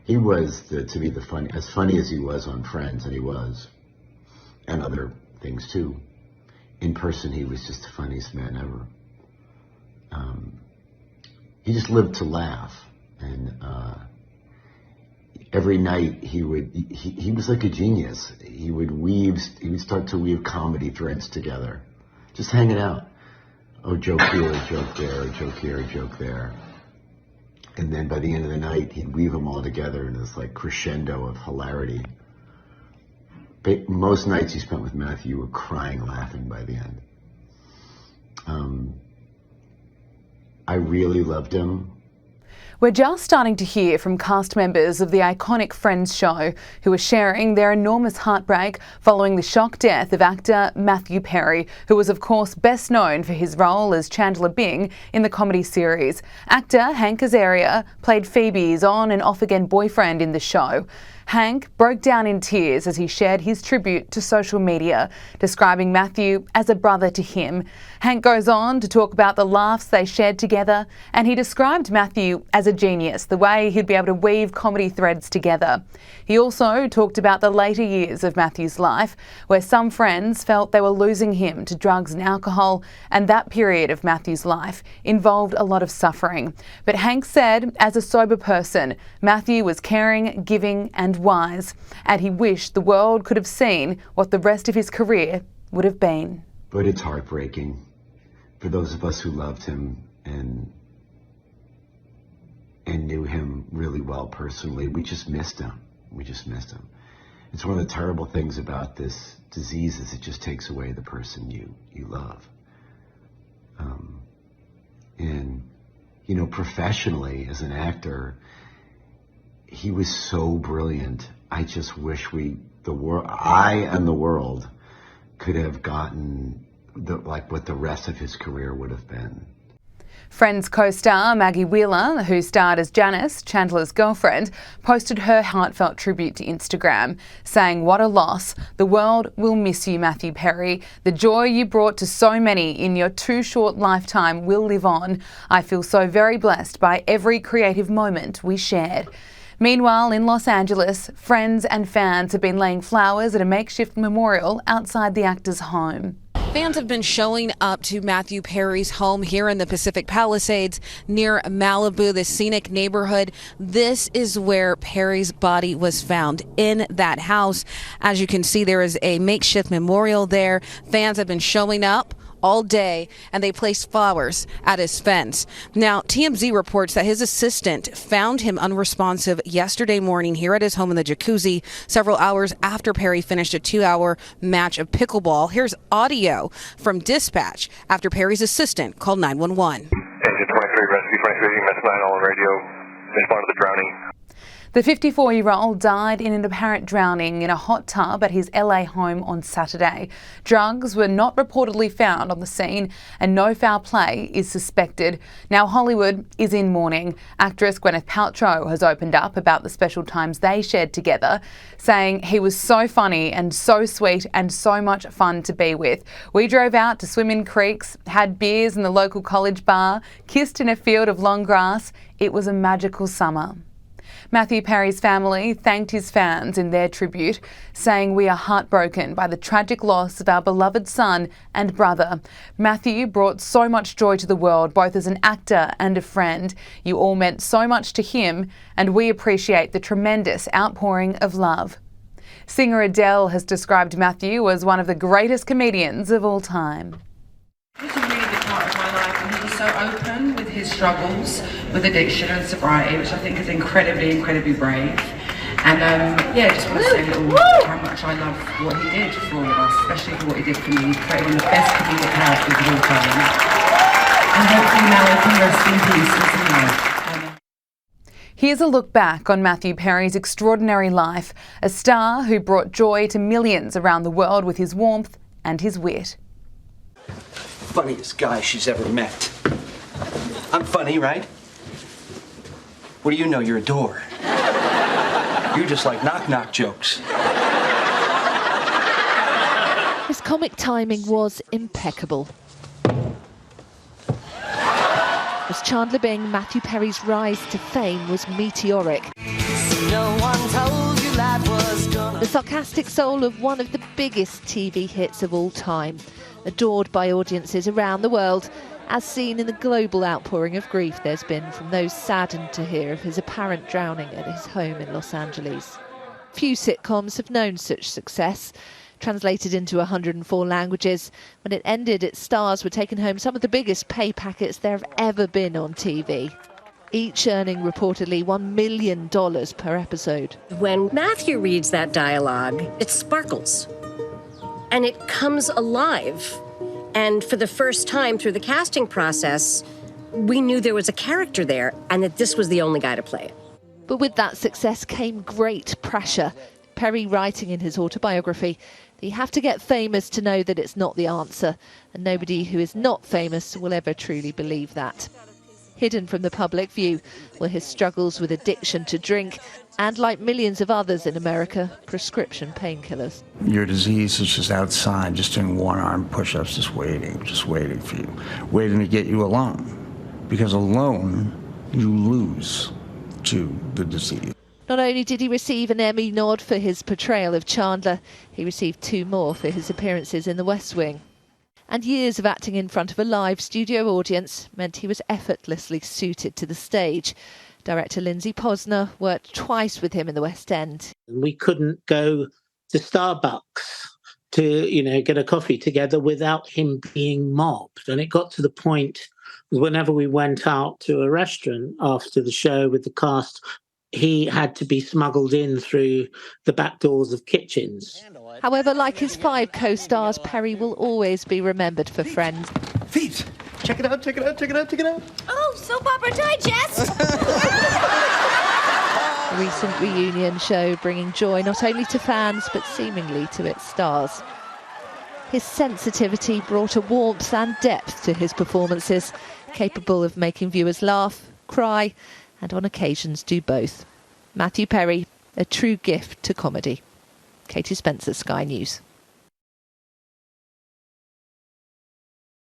He was, to me, as funny as he was on Friends, and he was, and other things too. In person, he was just the funniest man ever. He just lived to laugh, and every night he was like a genius. He would start to weave comedy threads together, just hanging out. Oh, joke here, joke there, joke here, joke there. And then by the end of the night, he'd weave them all together in this like crescendo of hilarity. But most nights he spent with Matthew were crying, laughing by the end. I really loved him. We're just starting to hear from cast members of the iconic Friends show who are sharing their enormous heartbreak following the shock death of actor Matthew Perry, who was of course best known for his role as Chandler Bing in the comedy series. Actor Hank Azaria played Phoebe's on and off again boyfriend in the show. Hank broke down in tears as he shared his tribute to social media, describing Matthew as a brother to him. Hank goes on to talk about the laughs they shared together, and he described Matthew as a genius, the way he'd be able to weave comedy threads together. He also talked about the later years of Matthew's life, where some friends felt they were losing him to drugs and alcohol, and that period of Matthew's life involved a lot of suffering. But Hank said, as a sober person, Matthew was caring, giving and wise, and he wished the world could have seen what the rest of his career would have been. But it's heartbreaking for those of us who loved him and knew him really well personally. We just missed him. It's one of the terrible things about this disease is it just takes away the person you love. And you know, professionally as an actor, he was so brilliant. I just wish I and the world could have gotten what the rest of his career would have been. Friends co-star Maggie Wheeler, who starred as Janice, Chandler's girlfriend, posted her heartfelt tribute to Instagram, saying, "What a loss. The world will miss you, Matthew Perry. The joy you brought to so many in your too short lifetime will live on. I feel so very blessed by every creative moment we shared." Meanwhile, in Los Angeles, friends and fans have been laying flowers at a makeshift memorial outside the actor's home. Fans have been showing up to Matthew Perry's home here in the Pacific Palisades near Malibu, the scenic neighborhood. This is where Perry's body was found, in that house. As you can see, there is a makeshift memorial there. Fans have been showing up all day, and they placed flowers at his fence. Now, TMZ reports that his assistant found him unresponsive yesterday morning here at his home in the jacuzzi, several hours after Perry finished a 2-hour match of pickleball. Here's audio from dispatch after Perry's assistant called 911. Engine 23, rescue 23, Miss 9 on radio. Respond to the drowning. The 54-year-old died in an apparent drowning in a hot tub at his LA home on Saturday. Drugs were not reportedly found on the scene and no foul play is suspected. Now Hollywood is in mourning. Actress Gwyneth Paltrow has opened up about the special times they shared together, saying he was so funny and so sweet and so much fun to be with. We drove out to swim in creeks, had beers in the local college bar, kissed in a field of long grass. It was a magical summer. Matthew Perry's family thanked his fans in their tribute, saying, "We are heartbroken by the tragic loss of our beloved son and brother. Matthew brought so much joy to the world, both as an actor and a friend. You all meant so much to him, and we appreciate the tremendous outpouring of love." Singer Adele has described Matthew as one of the greatest comedians of all time. He was a really big part of my life, and he was so open with his struggles with addiction and sobriety, which I think is incredibly brave. And yeah, just want to say how much I love what he did for all of us, especially for what he did for me. He created one of the best comedic characters of all time. And hopefully now he can rest in peace and love. Here's a look back on Matthew Perry's extraordinary life, a star who brought joy to millions around the world with his warmth and his wit. Funniest guy she's ever met. I'm funny, right? What do you know? You're a door. You're just like knock-knock jokes. His comic timing was impeccable. As Chandler Bing, Matthew Perry's rise to fame was meteoric. The sarcastic soul of one of the biggest TV hits of all time, adored by audiences around the world, as seen in the global outpouring of grief there's been from those saddened to hear of his apparent drowning at his home in Los Angeles. Few sitcoms have known such success. Translated into 104 languages, when it ended, its stars were taking home some of the biggest pay packets there have ever been on TV, each earning reportedly $1 million per episode. When Matthew reads that dialogue, it sparkles and it comes alive. And for the first time through the casting process, we knew there was a character there and that this was the only guy to play it. But with that success came great pressure. Perry writing in his autobiography that you have to get famous to know that it's not the answer, and nobody who is not famous will ever truly believe that. Hidden from the public view were his struggles with addiction to drink and, like millions of others in America, prescription painkillers. Your disease is just outside, just doing one-arm push-ups, just waiting for you, waiting to get you alone. Because alone, you lose to the disease. Not only did he receive an Emmy nod for his portrayal of Chandler, he received 2 more for his appearances in The West Wing. And years of acting in front of a live studio audience meant he was effortlessly suited to the stage. Director Lindsay Posner worked twice with him in the West End. We couldn't go to Starbucks to, get a coffee together without him being mobbed. And it got to the point whenever we went out to a restaurant after the show with the cast, he had to be smuggled in through the back doors of kitchens. However, like his 5 co-stars, Perry will always be remembered for Friends. Feet! Check it out. Oh, soap opera digest! A recent reunion show bringing joy not only to fans, but seemingly to its stars. His sensitivity brought a warmth and depth to his performances, capable of making viewers laugh, cry, and on occasions do both. Matthew Perry, a true gift to comedy. Katie Spencer, Sky News.